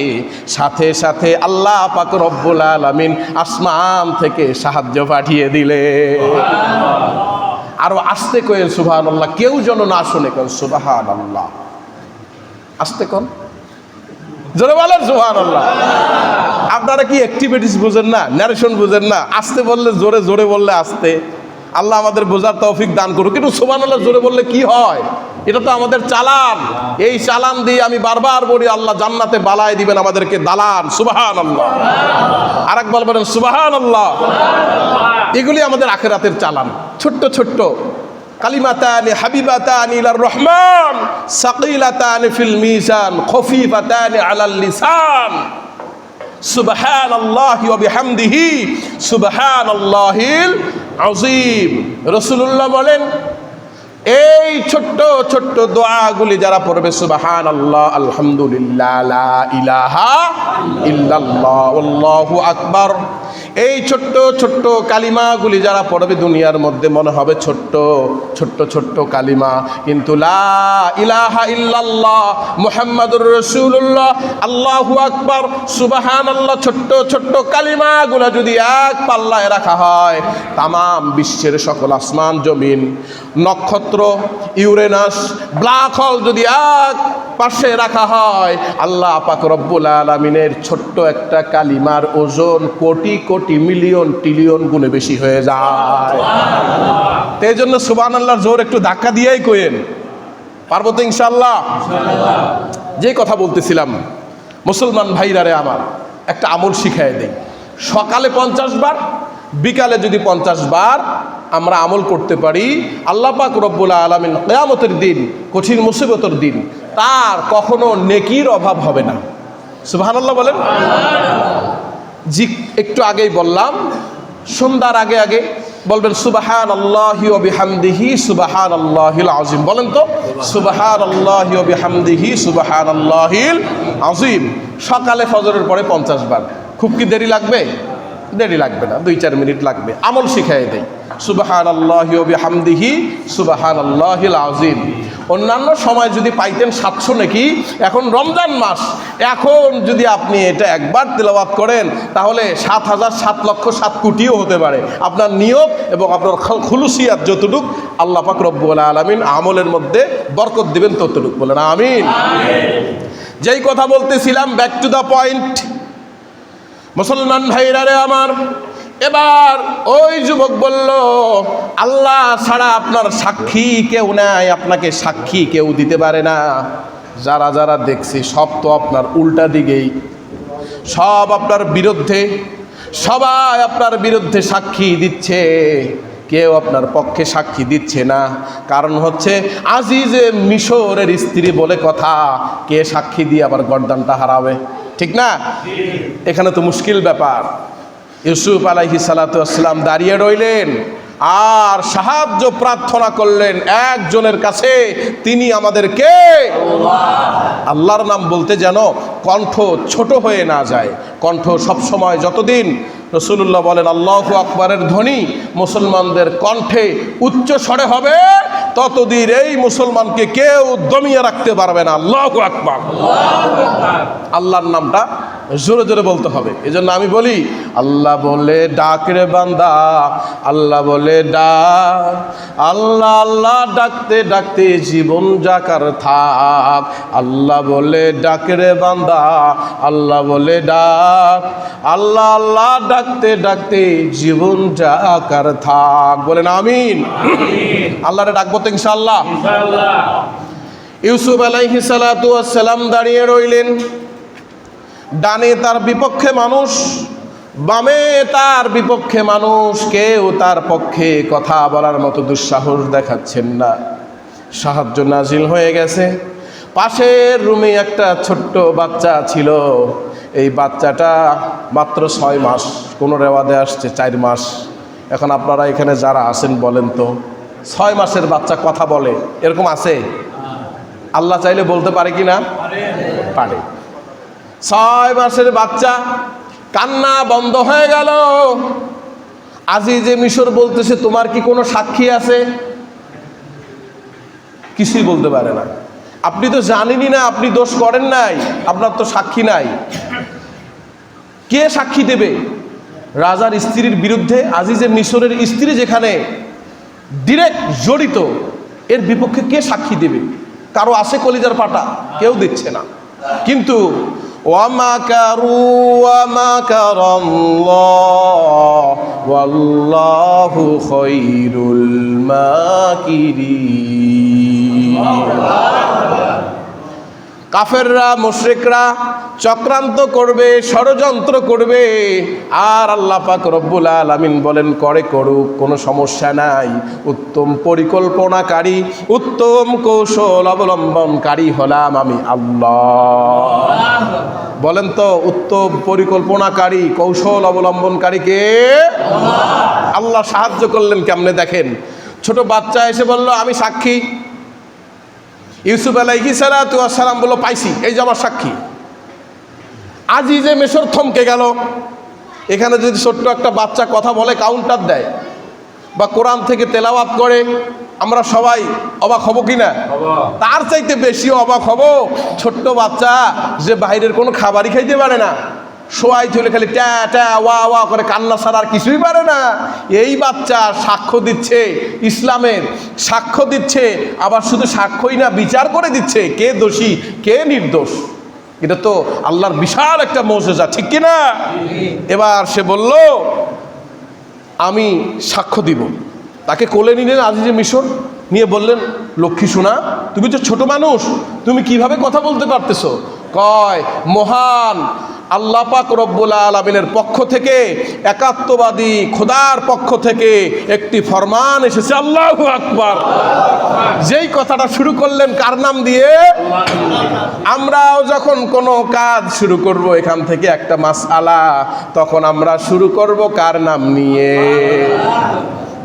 সাথে সাথে আল্লাহ পাক রব্বুল আলামিন আসমান থেকে সাহায্য পাঠিয়ে দিলে। আরো আস্তে কয়েন সুবহানাল্লাহ, কেউ যেন না শুনে, কেন সুবহানাল্লাহ, আস্তে কোন, জোরে বলেন সুবহানাল্লাহ। আপনারা কি অ্যাক্টিভিটিস বুঝেন না, ন্যারেশন বুঝেন না? আস্তে বললে জোরে, জোরে বললে আস্তে। আল্লাহ আমাদের বোঝার তৌফিক দান করুক। কিন্তু সুবহানাল্লাহ জোরে বললে কি হয়? এটা তো আমাদের চালান। এই চালান দিয়ে আমি বারবার বলি, আল্লাহ জান্নাতে বালায় দিবেন আমাদেরকে দালান। সুবহানাল্লাহ, আরেকবার বলেন সুবহানাল্লাহ। এগুলি আমাদের আখিরাতের চালান। ছোট্ট ছোট্ট কালিমাতানি হাবিবাতানি ইলার রহমান সাকিলাতানি ফিল মিজান খফিফাতানি আলাল লিসান সুবহানাল্লাহি ওয়া বিহামদিহি সুবহানাল্লাহিল আযীম। রাসূলুল্লাহ বলেন, এই ছোট্ট ছোট্ট দোয়াগুলি যারা পড়বে, সুবহানাল্লাহ, আলহামদুলিল্লাহ, লা ইলাহা ইল্লাল্লাহ, আল্লাহু আকবার, এই ছোট্ট ছোট্ট কালিমাগুলি যারা পড়বে, দুনিয়ার মধ্যে মনে হবে ছোট্ট ছোট্ট ছোট্ট কালিমা, কিন্তু লা ইলাহা ইল্লাল্লাহ মুহাম্মাদুর রাসূলুল্লাহ, আল্লাহু আকবার, সুবহানাল্লাহ, ছোট্ট ছোট্ট কালিমাগুলো যদি এক পাল্লায় রাখা হয়, তামাম বিশ্বের সকল আসমান জমিন, নক্ষত্র, ইউরেনাস, ব্ল্যাক হোল যদি এক পাশে রাখা হয়, আল্লাহ পাক রব্বুল আলামিনের ছোট্ট একটা কালিমার ওজন কোটি কোটি মিলিয়ন ট্রিলিয়ন গুণে বেশি হয়ে যায়। এই জন্য সুবহানাল্লাহর জোর একটু ধাক্কা দিয়েই কইেন, পারবো তো ইনশাআল্লাহ। যে কথা বলতেছিলাম, মুসলমান ভাইরা রে আমার, একটা আমল শিখাই দেই। সকালে 50 বার, বিকালে যদি 50 বার আমরা আমল করতে পারি, আল্লাহ পাক রব্বুল আলামিন কিয়ামতের দিন, কঠিন মুসিবতের দিন, তার কখনো নেকির অভাব হবে না। সুবহানাল্লাহ বলেন। জি, একটু আগেই বললাম, সন্ধ্যার আগে আগে বলবেন সুবহানাল্লাহি ওয়া বিহামদিহি সুবহানাল্লাহিল আযীম। বলেন তো সুবহানাল্লাহি ওয়া বিহামদিহি সুবহানাল্লাহিল আযীম। সকালে ফজরের পরে 50 বার। খুব কি দেরি লাগবে? দেরি লাগবে না, 2-4 মিনিট লাগবে। আমল শিখাই দেই, সুবহানাল্লাহি ওয়া বিহামদিহি সুবহানাল্লাহিল আযীম। অন্যান্য সময় যদি পাইতেন 700 নাকি, এখন রমজান মাস, এখন যদি আপনি এটা একবার তেলাওয়াত করেন তাহলে 7,000 7,00,000 কোটিও হতে পারে। আপনার নিয়ত এবং আপনার খুলুসিয়াত যতটুক, আল্লাহ পাক রব্বুল আলামিন আমলের মধ্যে বরকত দিবেন ততটুক। বলেন আমিন। যেই কথা বলতেছিলাম, ব্যাক টু দ্য পয়েন্ট। মুসলমান ভাইরা রে আমার, এবার ওই যুবক বলল, আল্লাহ ছাড়া আপনার সাক্ষী কেউ নাই, আপনাকে সাক্ষী কেউ দিতে পারে না। যারা যারা দেখছি সব তো আপনার উল্টা দিকেই, সব আপনার বিরুদ্ধে, সবাই আপনার বিরুদ্ধে সাক্ষী দিচ্ছে, কেউ আপনার পক্ষে সাক্ষী দিচ্ছে না। কারণ হচ্ছে আজিজে মিশরের স্ত্রী বলে কথা, কে সাক্ষী দিয়ে আবার গর্দানটা হারাবে? ঠিক না? এখানে তো মুশকিল ব্যাপার। ইউসুফ আলাইহিস সালাতু ওয়াস সালাম দাঁড়িয়ে রইলেন আর সাহায্য প্রার্থনা করলেন একজনের কাছে, তিনি আমাদেরকে আল্লাহর নাম বলতে যেন কণ্ঠ ছোট হয়ে না যায়। কণ্ঠ সবসময়, যতদিন রাসূলুল্লাহ বলেন আল্লাহু আকবারের ধ্বনি মুসলমানদের কণ্ঠে উচ্চ স্বরে হবে, ততদিন এই মুসলমানকে কেউ দমিয়ে রাখতে পারবে না। আল্লাহু আকবার, আল্লাহর নামটা জোরে জোরে বলতে হবে। এজন্য আমি বলি, আল্লাহ বলে ডাক রে বান্দা, আল্লাহ বলে ডাক, আল্লাহ আল্লাহ ডাকতে ডাকতে জীবন যাকার থাক। আল্লাহ বলে ডাক রে বান্দা, আল্লাহ বলে ডাক, আল্লাহ আল্লাহ ডাকতে ডাকতে জীবন যাকার থাক। বলেন আমিন। আল্লাহরে ডাকবো তো ইনশাআল্লাহ। ইউসুফ আলাইহিস সালাতু ওয়াস সালাম দাঁড়িয়ে রইলেন। ডানে তার বিপক্ষে মানুষ, বামে তার বিপক্ষে মানুষ, কেউ তার পক্ষে কথা বলার মতো দুঃসাহস দেখাচ্ছেন না। সাহায্য নাজিল হয়ে গেছে। পাশের রুমে একটা ছোট্ট বাচ্চা ছিল। এই বাচ্চাটা মাত্র 6 মাস, কোনো রেওয়াজে আসছে 4 মাস। এখন আপনারা এখানে যারা আছেন বলেন তো, 6 মাসের বাচ্চা কথা বলে, এরকম আছে? আল্লাহ চাইলে বলতে পারে কি না? পারে। 6 মাসের বাচ্চা, কান্না বন্ধ হয়ে গেল। আজিজে মিশর বলতেছে, তোমার কি কোনো সাক্ষী আছে? কিছুই বলতে পারে না। আপনি তো জানেনই না, আপনি দোষ করেন নাই, আপনার তো সাক্ষী নাই। কে সাক্ষী দেবে? রাজার স্ত্রীর বিরুদ্ধে আজিজে মিশরের স্ত্রী যেখানে ডিরেক্ট জড়িত, এর বিপক্ষে কে সাক্ষী দেবে? কারো আছে কলিজার পাটা? কেউ দিচ্ছে না। কিন্তু ওয়ামাকারু ওয়ামাকারাল্লাহ ওয়াল্লাহু খায়রুল মাকিরিন। কাফেররা, মুশরিকরা চক্রান্ত করবে, ষড়যন্ত্র করবে, আর আল্লাহ পাক রব্বুল আলামিন বলেন করে করুক, কোনো সমস্যা নাই। উত্তম পরিকল্পনাকারী, উত্তম কৌশল অবলম্বনকারী হলাম আমি আল্লাহ। বলেন তো, উত্তম পরিকল্পনাকারী, কৌশল অবলম্বনকারী কে? আল্লাহ। সাহায্য করলেন কেমনে দেখেন। ছোট বাচ্চা এসে বলল, আমি সাক্ষী। ইউসুফ আলাইহিস সালাতু ওয়াস সালাম বলল, পাইছি, এই যে আমার সাক্ষী। আজিজে মিশর থমকে গেল। এখানে যদি ছোট্ট একটা বাচ্চা কথা বলে, কাউন্টার দেয় বা কোরআন থেকে তেলাওয়াত করে, আমরা সবাই অবাক হব কি না? তার চাইতে বেশি অবাক হব ছোট্ট বাচ্চা যে বাইরের কোনো খাবারই খাইতে পারে না, শোয়াই চলে খালি ট্যা ট্যা ওয়া ওয়া করে কান্না ছাড়া আর কিছুই পারে না। এই বাচ্চা সাক্ষ্য দিচ্ছে ইসলামের, সাক্ষ্য দিচ্ছে, আবার শুধু সাক্ষ্যই না, বিচার করে দিচ্ছে কে দোষী কে নির্দোষ। এটা তো আল্লাহর বিশাল একটা মৌজুজা, ঠিক কি না? এবার সে বলল, আমি সাক্ষ্য দিব। তাকে কোলে নিলেন আজিজে মিশর, নিয়ে বললেন, লক্ষ্মী সোনা, তুমি তো ছোট মানুষ, তুমি কিভাবে কথা বলতে পারতেছো? কয়, মহান আল্লাহ পাক রব্বুল আলামিনের পক্ষ থেকে, একাত্মবাদী খোদার পক্ষ থেকে একটি ফরমান এসেছে, আল্লাহু আকবার। যেই কথাটা শুরু করলেন কার নাম দিয়ে? আমরাও যখন কোনো কাজ শুরু করব এখান থেকে একটা মাসআলা, তখন আমরা শুরু করব কার নাম নিয়ে?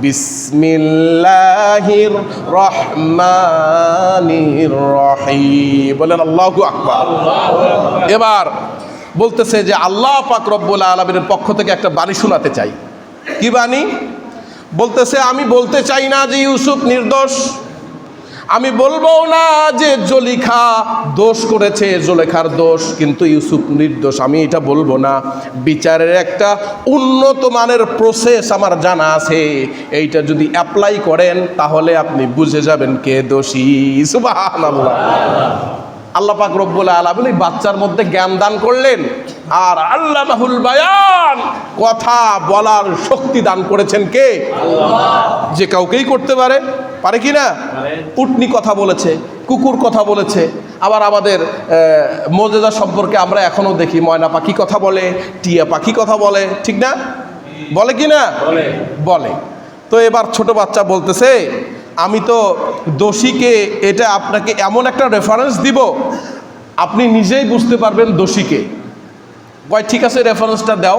বিসমিল্লাহির রহমানির রহিম। বলেন আল্লাহু আকবার। এবার বলতেছে যে আল্লাহ পাক রব্বুল আলামিনের পক্ষ থেকে একটা বাণী শোনাতে চাই। কি বাণী? বলতেছে, আমি বলতে চাই না যে ইউসুফ নির্দোষ, আমি বলবো না যে জুলেখা দোষ করেছে, জুলেখার দোষ, কিন্তু ইউসুফ নির্দোষ, আমি এটা বলবো না। বিচারের একটা উন্নত মানের প্রসেস আমার জানা আছে, এইটা যদি অ্যাপ্লাই করেন তাহলে আপনি বুঝে যাবেন কে দোষী। সুবহানাল্লাহ। আল্লাহ পাক রব্বুল আলামিন এই বাচ্চার মধ্যে জ্ঞান দান করলেন, আর আল্লামাহুল বায়ান, কথা বলার শক্তি দান করেছেন কে? আল্লাহ। যে কাউকেই করতে পারে, পারে কি না? উটনি কথা বলেছে, কুকুর কথা বলেছে, আবার আমাদের মোজেজা সম্পর্কে আমরা এখনো দেখি ময়না পাখি কথা বলে, টিয়া পাখি কথা বলে, ঠিক না? বলে কি না? বলে। তো এবার ছোট বাচ্চা বলতেছে, আমি তো দোষীকে, এটা আপনাকে এমন একটা রেফারেন্স দিব আপনি নিজেই বুঝতে পারবেন দোষীকে। কয় ঠিক আছে, রেফারেন্সটা দাও।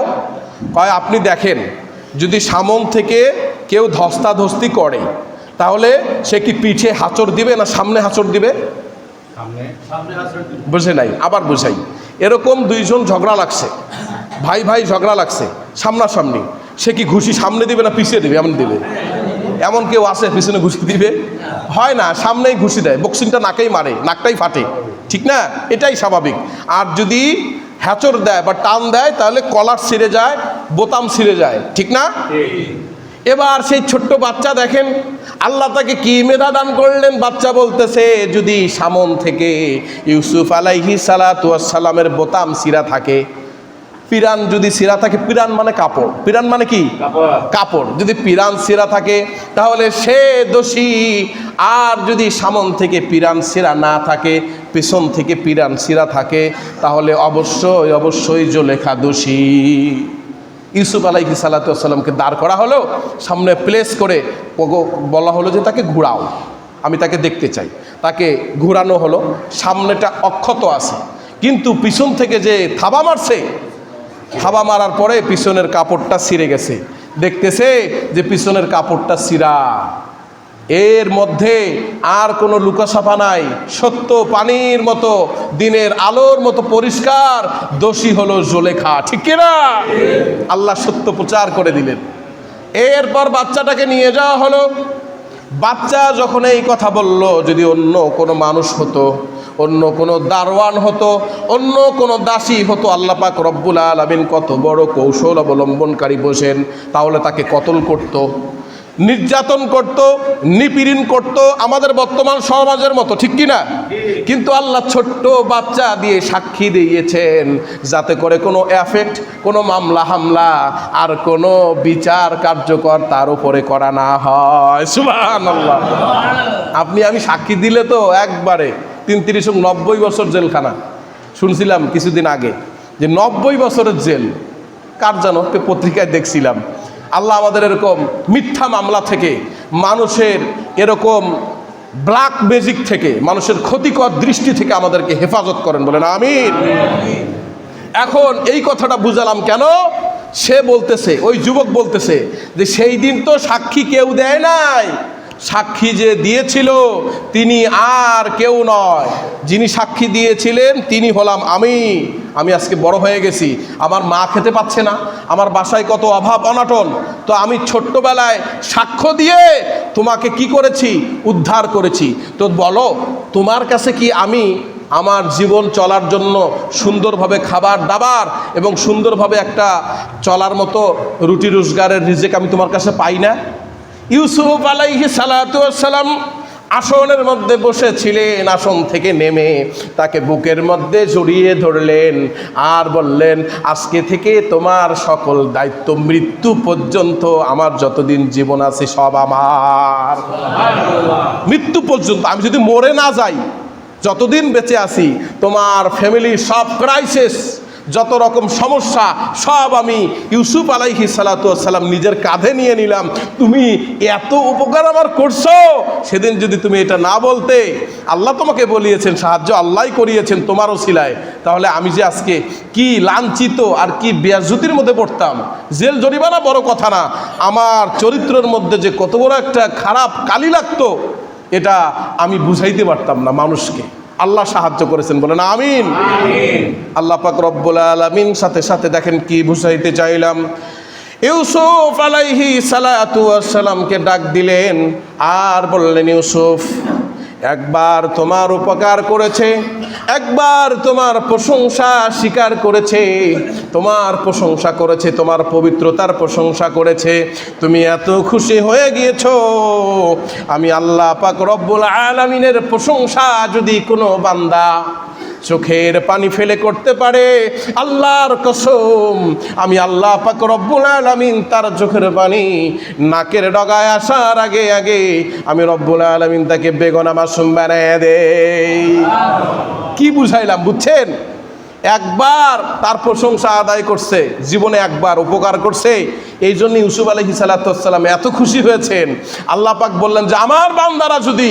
কয় আপনি দেখেন, যদি সামন থেকে কেউ ধস্তাধস্তি করে তাহলে সে কি পিঠে হাঁচড় দিবে না সামনে হাঁচড় দিবে? বুঝে নাই, আবার বুঝাই। এরকম দুইজন ঝগড়া লাগছে, ভাই ভাই ঝগড়া লাগছে সামনাসামনি, সে কি ঘুষি সামনে দিবে না পিছিয়ে দিবে? এমন দিবে? এমন কেউ আছে পিছনে ঘুষি দিবে? হয় না, সামনেই ঘুষি দেয়, বক্সিংটা নাকেই মারে, নাকটাই ফাটে, ঠিক না? এটাই স্বাভাবিক। আর যদি হ্যাচর দেয় বা টান দেয় তাহলে কলার ছিঁড়ে যায়, বোতাম ছিঁড়ে যায়, ঠিক না? এবার সেই ছোট্ট বাচ্চা দেখেন আল্লাহ তাকে কি মেধা দান করলেন। বাচ্চা বলতেছে, যদি সামন থেকে ইউসুফ আলাইহিস সালাতু ওয়াস সালামের বোতাম ছিঁড়া থাকে, পিরান যদি ছিঁড়া থাকে, পিরান মানে কাপড়, পিরান মানে কি? কাপড়। যদি পিরান ছিঁড়া থাকে তাহলে সে দোষী, আর যদি সামন থেকে পিরান ছিঁড়া না থাকে, পেছন থেকে পিরান ছিঁড়া থাকে, তাহলে অবশ্যই অবশ্যই জুলেখা দোষী। ইউসুফ আলাইহিস সালাতু ওয়াস সালামকে দাঁড় করা হলো, সামনে প্লেস করে বলা হলো যে তাকে ঘুরাও, আমি তাকে দেখতে চাই। তাকে ঘুরানো হলো, সামনেটা অক্ষত আছে, কিন্তু পিছন থেকে যে থাবা মারছে, থাবা মারার পরে পিছনের কাপড়টা ছিঁড়ে গেছে। দেখতেছে যে পিছনের কাপড়টা ছিঁড়া, এর মধ্যে আর কোনো লুকাছাপা নাই, সত্য পানির মতো, দিনের আলোর মতো পরিষ্কার, দোষী হলো জুলেখা, ঠিক কিনা? আল্লাহ সত্য প্রচার করে দিলেন। এরপর বাচ্চাটাকে নিয়ে যাওয়া হলো। বাচ্চা যখন এই কথা বলল, যদি অন্য কোনো মানুষ হতো, অন্য কোনো দারওয়ান হতো, অন্য কোনো দাসী হতো, আল্লাহ পাক রব্বুল আলামিন কত বড় কৌশল অবলম্বনকারী বসেন, তাহলে তাকে কতল করত, নির্যাতন করত, নিপীড়ন করত, আমাদের বর্তমান সমাজের মতো, ঠিক কিনা? কিন্তু আল্লাহ ছোট্ট বাচ্চা দিয়ে সাক্ষী দিয়েছেন, যাতে করে কোনো এফেক্ট, কোনো মামলা হামলা আর কোনো বিচার কার্যকর তার উপরে করা না হয়। সুবহানাল্লাহ। আপনি আমি সাক্ষী দিলে তো একবারে ৩৯ বছর জেলখানা। শুনছিলাম কিছুদিন আগে যে ৯০ বছরের জেল, কার জানো, পত্রিকায় দেখছিলাম। আল্লাহ আমাদের এরকম মিথ্যা মামলা থেকে, মানুষের এরকম ব্ল্যাক ম্যাজিক থেকে, মানুষের ক্ষতিকর দৃষ্টি থেকে আমাদেরকে হেফাজত করেন, বলেন আমিন। এখন এই কথাটা বুঝালাম কেন? সে বলতেছে, ওই যুবক বলতেছে যে সেই দিন তো সাক্ষী কেউ দেয় নাই, সাক্ষী যে দিয়েছিল তিনি আর কেউ নয়, যিনি সাক্ষী দিয়েছিলেন তিনি হলাম আমি। আমি আজকে বড় হয়ে গেছি, আমার মা খেতে পাচ্ছে না, আমার বাসায় কত অভাব অনাটন, তো আমি ছোট্টবেলায় সাক্ষ্য দিয়ে তোমাকে কি করেছি? উদ্ধার করেছি। তো বলো, তোমার কাছে কি আমি আমার জীবন চলার জন্য সুন্দরভাবে খাবার দাবার এবং সুন্দরভাবে একটা চলার মতো রুটি রোজগারের রিজেক আমি তোমার কাছে পাই না? ইউসুফ আলাইহিস সালাতু ওয়াস সালাম আসনের মধ্যে বসেছিলেন, আসন থেকে নেমে তাকে বুকের মধ্যে জড়িয়ে ধরলেন আর বললেন, আজকে থেকে তোমার সকল দায়িত্ব মৃত্যু পর্যন্ত, আমার যতদিন জীবন আছে সব আমার। মৃত্যু পর্যন্ত, আমি যদি মরে না যাই, যতদিন বেঁচে আছি তোমার ফ্যামিলির সব ক্রাইসিস, যত রকম সমস্যা সব আমি ইউসুফ আলাইহিস সালাতু ওয়াস সালাম নিজের কাঁধে নিয়ে নিলাম। তুমি এত উপকার আমার করছো, সেদিন যদি তুমি এটা না বলতে, আল্লাহ তোমাকে বলিয়েছেন, সাহায্য আল্লাহই করিয়েছেন তোমার ওসিলায়, তাহলে আমি যে আজকে কি লাঞ্ছিত আর কি বেয়াজ্জতির মধ্যে পড়তাম। জেল জরিমানা বড় কথা না, আমার চরিত্রের মধ্যে যে কত বড় একটা খারাপ কালি লাগতো, এটা আমি বুঝাইতে পারতাম না মানুষকে। আল্লাহ সাহায্য করেছেন, বলেন আমিন। আল্লাহ পাক রব্বুল আলামিন সাথে সাথে দেখেন কি বুঝাইতে চাইলাম। ইউসুফ আলাইহিস সালাতু ওয়াস সালামকে ডাক দিলেন আর বললেন, ইউসুফ একবার তোমার উপকার করেছে, একবার তোমার প্রশংসা স্বীকার করেছে, তোমার প্রশংসা করেছে, তোমার পবিত্রতার প্রশংসা করেছে, তুমি এত খুশি হয়ে গিয়েছো। আমি আল্লাহ পাক রব্বুল আলামিনের প্রশংসা যদি কোনো বান্দা চোখের পানি ফেলে করতে পারে, আল্লাহর কসম আমি আল্লাহ পাক রব্বুল আলামিন তার চোখের পানি নাকের ডগায় আসার আগে আগে আমি রব্বুল আলামিন তাকে বেগুনা মাসুম বানায় দেই। কি বুঝাইলাম বুঝছেন? একবার তার প্রশংসা আদায় করছে, জীবনে একবার উপকার করছে, এই জন্য ইউসুফ আলাইহিস সালাতু ওয়াস সালাম এত খুশি হয়েছেন। আল্লাহ পাক বললেন যে আমার বান্দারা যদি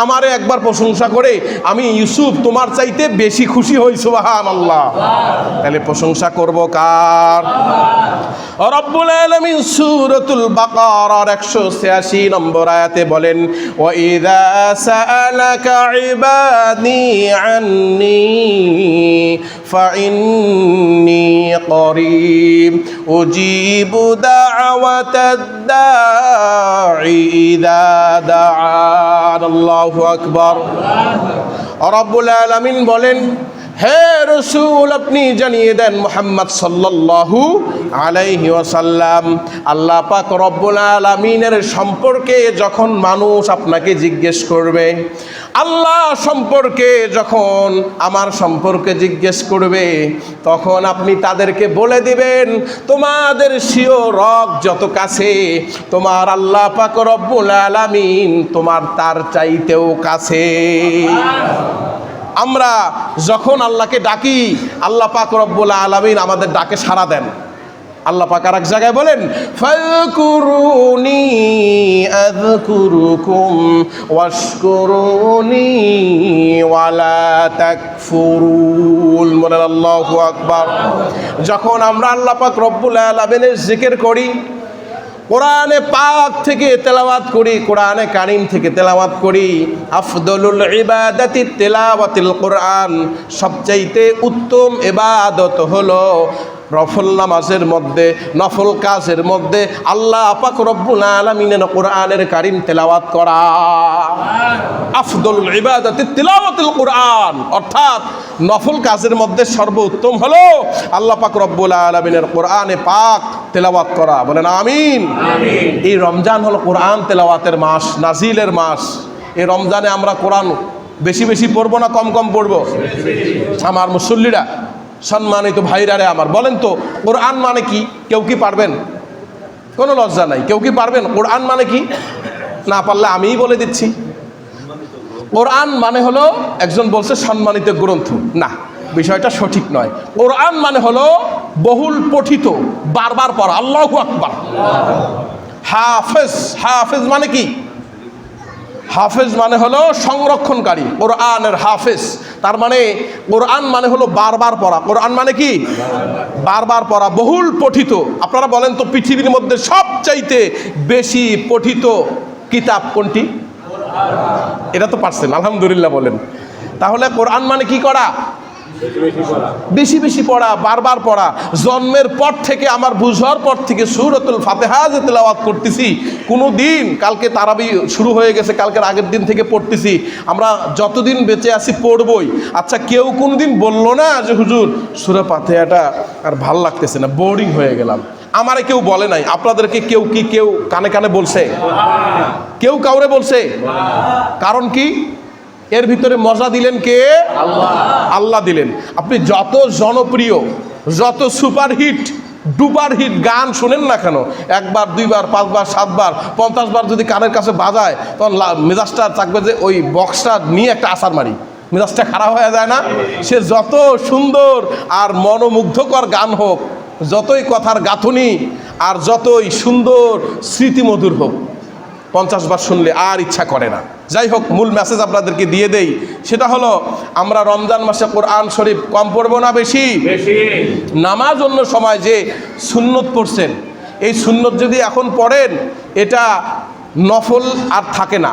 আমারে একবার প্রশংসা করে, আমি ইউসুফ তোমার চাইতে বেশি খুশি হই। সুবহানাল্লাহ। তাহলে প্রশংসা করব কার? রব্বুল আলামিন সূরাতুল বাকারার 186 নম্বর আয়াতে বলেন, ওয়া ইযা সাআলাকা ইবাদি আন্নী ফাইন্নী করিব উজিবু দাওয়াতাদ দাঈ ইযা দাআন। আল্লাহু আকবার। রব্বুল আলামিন বলেন, হে রসুল আপনি জানিয়ে দেন মুহাম্মদ সাল্লাল্লাহু আলাইহি ওয়াসাল্লাম, আল্লাহ পাক রব্বুল আলামিনের সম্পর্কে যখন মানুষ আপনাকে জিজ্ঞেস করবে, আল্লাহ সম্পর্কে যখন আমার সম্পর্কে জিজ্ঞেস করবে, তখন আপনি তাদেরকে বলে দিবেন তোমাদের স্বীয় রব যত কাছে, তোমার আল্লাহ পাক রব্বুল আলামিন তোমার তার চাইতেও কাছে। আমরা যখন আল্লাহকে ডাকি, আল্লাহ পাক রব্বুল আলামিন আমাদের ডাকে সাড়া দেন। আল্লাহ পাক আর এক জায়গায় বলেন, ফাযকুরুনি আযকুরুকুম ওয়াশকুরুনি ওয়ালা তাকফুরুন। বলেন আল্লাহু আকবার। যখন আমরা আল্লাহ পাক রব্বুল আলামিনের জিকির করি, কোরআনে পাক থেকে তেলাওয়াত করি, কোরআনে কারিম থেকে তেলাওয়াত করি, আফদলুল ইবাদাতি তেলাওয়াতুল কোরআন, সবচাইতে উত্তম ইবাদত হলো নফল নামাজের মধ্যে, নফল কাজের মধ্যে আল্লাহ পাক রব্বুল আলামিনের কোরআনের কারিম তেলাওয়াত করা। আফদলুল ইবাদাতি তিলাওয়াতুল কোরআন, অর্থাৎ নফল কাজের মধ্যে সর্বোত্তম হলো আল্লাহ পাক রব্বুল আলামিনের কোরআনে পাক তেলাওয়াত করা। বলেন আমিন। এই রমজান হলো কোরআন তেলাওয়াতের মাস, নাজিলের মাস। এই রমজানে আমরা কোরআন বেশি বেশি পড়বো না কম কম পড়বো? আমার মুসল্লিরা, সম্মানিত ভাইরা রে আমার, বলেন তো কোরআন মানে কি? কেউ কি পারবেন? কোনো লজ্জা নাই, কেউ কি পারবেন কোরআন মানে কি? না পারলে আমিই বলে দিচ্ছি। কোরআন মানে হলো, একজন বলছে সম্মানিত গ্রন্থ, না বিষয়টা সঠিক নয়। কোরআন মানে হলো বহুল পঠিত, বারবার পড়া। আল্লাহু আকবার। হাফেজ, হাফেজ মানে কি? হাফেজ মানে হলো সংরক্ষণকারী, কোরআনের হাফেজ। তার মানে কোরআন মানে হলো বারবার পড়া। কোরআন মানে কি? বারবার পড়া, বহুল পঠিত। আপনারা বলেন তো পৃথিবীর মধ্যে সবচাইতে বেশি পঠিত কিতাব কোনটি? এটা তো পারছেন, আলহামদুলিল্লাহ বলেন। তাহলে কোরআন মানে কি করা? বেশি বেশি পড়া, বারবার পড়া। জন্মের পর থেকে, আমার বুঝার পর থেকে সূরাতুল ফাতিহা যে তেলাওয়াত করতেছি, কোনো দিন, কালকে তারাবি শুরু হয়ে গেছে, কালকের আগের দিন থেকে পড়তেছি, আমরা যতদিন বেঁচে আছি পড়বই। আচ্ছা, কেউ কোনো দিন বললো না যে হুজুর সূরা ফাতিহাটা আর ভাল লাগতেছে না, বোরিং হয়ে গেলাম? আমারে কেউ বলে নাই। আপনাদেরকে কেউ কি কেউ কানে কানে বলছে? কেউ কাউরে বলছে? কারণ কি? এর ভিতরে মজা দিলেন কে? আল্লাহ। আল্লাহ দিলেন। আপনি যত জনপ্রিয়, যত সুপারহিট, ডুপার হিট গান শোনেন না কেন, একবার, দুইবার, পাঁচবার, সাতবার, 50 বার যদি কানের কাছে বাজায়, তখন মেজাজটা থাকবে যে ওই বক্সটা নিয়ে একটা আছাড় মারি, মেজাজটা খারাপ হয়ে যায় না? সে যত সুন্দর আর মনোমুগ্ধকর গান হোক, যতই কথার গাঁথুনি আর যতই সুন্দর স্মৃতিমধুর হোক, 50 বার শুনলে আর ইচ্ছা করে না। যাই হোক, মূল মেসেজ আপনাদেরকে দিয়ে দেই, সেটা হলো আমরা রমজান মাসে কোরআন শরীফ কম পড়বো না বেশি? নামাজ অন্য সময় যে সুন্নত পড়ছেন, এই সুন্নত যদি এখন পড়েন, এটা নফল আর থাকে না,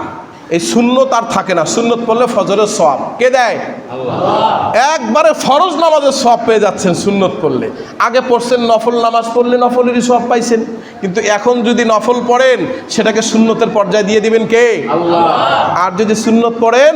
এই সুন্নত আর থাকে না। সুন্নত পড়লে ফজরের সওয়াব কে দেয়? আল্লাহ। একবারে ফরজ নামাজের সওয়াব পেয়ে যাচ্ছেন সুন্নত পড়লে। আগে পড়ছেন নফল নামাজ পড়লে নফলেরই সওয়াব পাইছেন, কিন্তু এখন যদি নফল পড়েন সেটাকে সুন্নতের পর্যায়ে দিয়ে দিবেন কে? আল্লাহ। আর যদি সুন্নত পড়েন,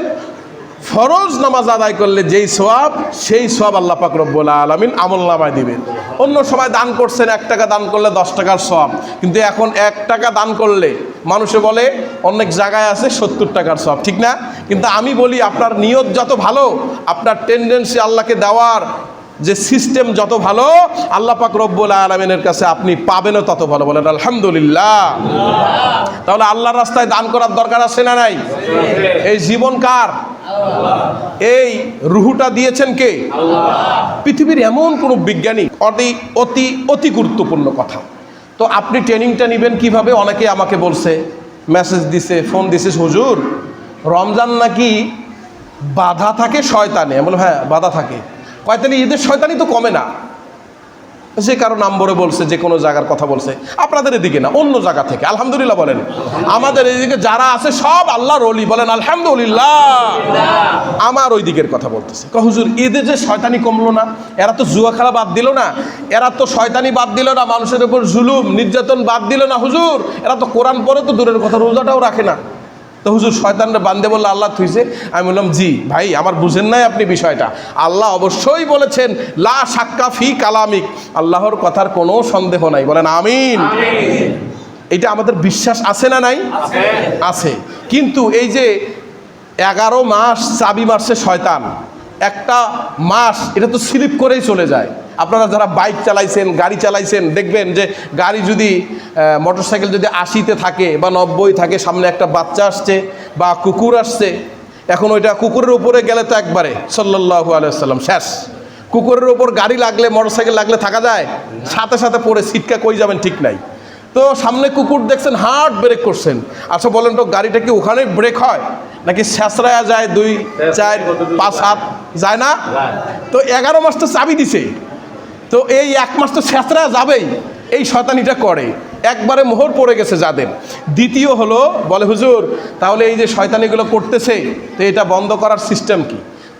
ফরজ নামাজ আদায় করলে যেই সওয়াব, সেই সওয়াব আল্লাহ পাক রব্বুল আলামিন আমলনামায় দিবেন। অন্য সময় দান করছেন, 1 টাকা দান করলে 10 টাকার সওয়াব, কিন্তু এখন 1 টাকা দান করলে মানুষে বলে অনেক জায়গায় আছে 70 টাকার সওয়াব, ঠিক না? কিন্তু আমি বলি, আপনার নিয়ত যত ভালো, আপনার টেন্ডেন্সি আল্লাহকে দেওয়ার যে সিস্টেম যত ভালো, আল্লাহ পাক রব্বুল আলামিনের কাছে আপনি পাবেনও তত ভালো। বলেন আলহামদুলিল্লাহ। তাহলে আল্লাহর রাস্তায় দান করার দরকার আছে না নাই? এই জীবন কার? এই রুহুটা দিয়েছেন কে? আল্লাহ। পৃথিবীর এমন কোনো বিজ্ঞানী, অতি অতি গুরুত্বপূর্ণ কথা। তো আপনি ট্রেনিংটা নেবেন কিভাবে? অনেকে আমাকে বলছে, মেসেজ দিছে, ফোন দিছে, হুজুর রমজান নাকি বাধা থাকে শয়তানে। আমি বললাম হ্যাঁ, বাধা থাকে। কয় তাহলে ঈদের শয়তানি তো কমে না? যে কারো নম্বরে বলছে, যে কোনো জায়গার কথা বলছে, আপনাদের এদিকে না, অন্য জায়গা থেকে। আলহামদুলিল্লাহ বলেন। আমাদের এদিকে যারা আছে সব আল্লাহর ওলি, বলেন আলহামদুলিল্লাহ। আমার ওই দিকের কথা বলতেছে, হুজুর ঈদে যে শয়তানি কমলো না, এরা তো জুয়া খেলা বাদ দিল না, এরা তো শয়তানি বাদ দিল না, মানুষের উপর জুলুম নির্যাতন বাদ দিল না হুজুর, এরা তো কোরআন পড়ে তো দূরের কথা, রোজাটাও রাখে না। তো হুজুর শয়তানরা বান্দে বললে আল্লাহ থুইছে। আমি বললাম জি ভাই, আমার বুঝেন নাই আপনি বিষয়টা। আল্লাহ অবশ্যই বলেছেন লা শাক্কা ফি কালামিক, আল্লাহর কথার কোনো সন্দেহ নাই। বলেন আমিন। এটা আমাদের বিশ্বাস আছে না নাই? আছে। কিন্তু এই যে 11 মাস চাবি মারছে শয়তান, একটা মাস এটা তো স্লিপ করেই চলে যায়। আপনারা যারা বাইক চালাইছেন, গাড়ি চালাইছেন, দেখবেন যে গাড়ি যদি মোটরসাইকেল যদি 80-তে থাকে বা 90 থাকে, সামনে একটা বাচ্চা আসছে বা কুকুর আসছে, এখন ওইটা কুকুরের উপরে গেলে তো একবারে সাল্লাল্লাহু আলাইহি ওয়াসাল্লাম শেষ। কুকুরের উপর গাড়ি লাগলে, মোটরসাইকেল লাগলে থাকা যায়? সাথে সাথে পড়ে ছিটকা কই যাবেন ঠিক নাই। তো সামনে কুকুর দেখছেন, হার্ড ব্রেক করছেন। আচ্ছা বলেন তো, গাড়িটা কি ওখানে ব্রেক হয় নাকি ছেঁচড়ায়া যায় 2, 4, 5, 7 যায় না? তো 11 মাস তো চাবি দিছে, তো এই 1 মাস তো ছেঁচড়া যাবেই। এই শয়তানিটা করে, একবারে মোহর পড়ে গেছে যাদের। দ্বিতীয় হলো, বলে হুজুর তাহলে এই যে শয়তানিগুলো করতেছে, তো এটা বন্ধ করার সিস্টেম কি?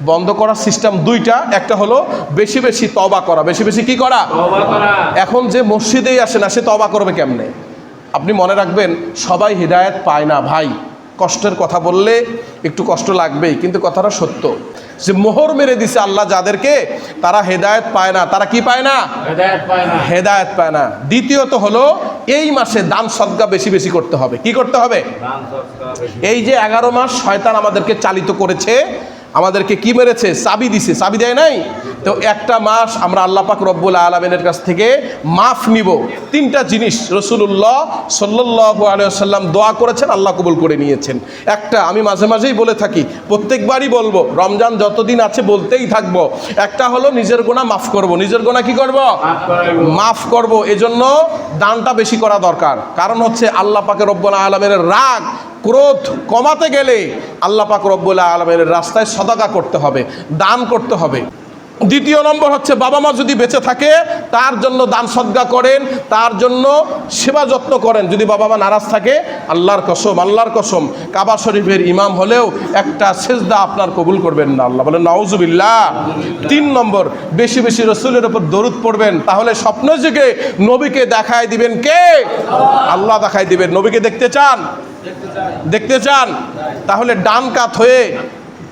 বন্ধ করার সিস্টেম 2টা। একটা হলো বেশি বেশি তওবা করা। বেশি বেশি কি করা? তওবা করা। এখন যে মসজিদেই আসে না, সে তওবা করবে কেমনে? আপনি মনে রাখবেন, সবাই হিদায়াত পায় না ভাই। কষ্টের কথা বললে একটু কষ্ট লাগবেই, কিন্তু কথাটা সত্য যে মোহর মেরে দিছে আল্লাহ যাদেরকে, তারা হেদায়েত পায় না। তারা কি পায় না? হেদায়েত পায় না। দ্বিতীয়ত হলো, এই মাসে দান সদকা বেশি বেশি করতে হবে। কি করতে হবে? এই যে 11 মাস শয়তান আমাদেরকে চালিত করেছে, আমাদেরকে কি মেরেছে? চাবি দিছে, চাবি দেয় নাই। তো একটা মাস আমরা আল্লাহ পাক রব্বুল আলামিনের কাছ থেকে মাফ নিব। 3টা জিনিস রাসূলুল্লাহ সাল্লাল্লাহু আলাইহি ওয়াসাল্লাম দোয়া করেছেন, আল্লাহ কবুল করে নিয়েছেন। একটা আমি মাঝে মাঝেই বলে থাকি, প্রত্যেকবারই বলবো, রমজান যতদিন আছে বলতেই থাকবো। একটা হলো নিজের গুনাহ মাফ করব। নিজের গুনাহ কি করব? মাফ করব। এজন্য দানটা বেশি করা দরকার। কারণ হচ্ছে আল্লাহ পাক রব্বুল আলামিনের রাগ ক্রোধ কমাতে গেলে আল্লাহ পাক রব্বুল আলামিনের রাস্তায় সদকা করতে হবে, দান করতে হবে। দ্বিতীয় নম্বর হচ্ছে, বাবা মা যদি বেঁচে থাকে তার জন্য দান সদকা করেন, তার জন্য সেবা যত্ন করেন। যদি বাবা মা নারাজ থাকে, আল্লাহর কসম কাবা শরীফের ইমাম হলেও একটা সেজদা আপনার কবুল করবেন না আল্লাহ। বলেন নাউজুবিল্লাহ। 3 নম্বর, বেশি বেশি রাসূলের উপর দরুদ পড়বেন, তাহলে স্বপ্ন জেগে নবীকে দেখায় দিবেন কে? আল্লাহ দেখায় দিবেন। নবীকে দেখতে চান? দেখতে চান? তাহলে ডান কাত হয়ে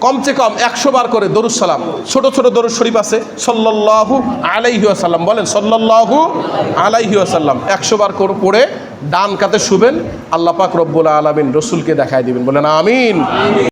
কমসে কম 100 বার করে দরুদ সালাম, ছোট ছোট দরুদ শরীফ আছে, সাল্লাল্লাহু আলাইহি ওয়াসাল্লাম, বলেন সাল্লাল্লাহু আলাইহি ওয়াসাল্লাম, 100 বার করে পড়ে ডান কাতে শুবেন। আল্লাহ পাক রব্বুল আলামিন রসুলকে দেখায় দিবেন। বলেন আমিন।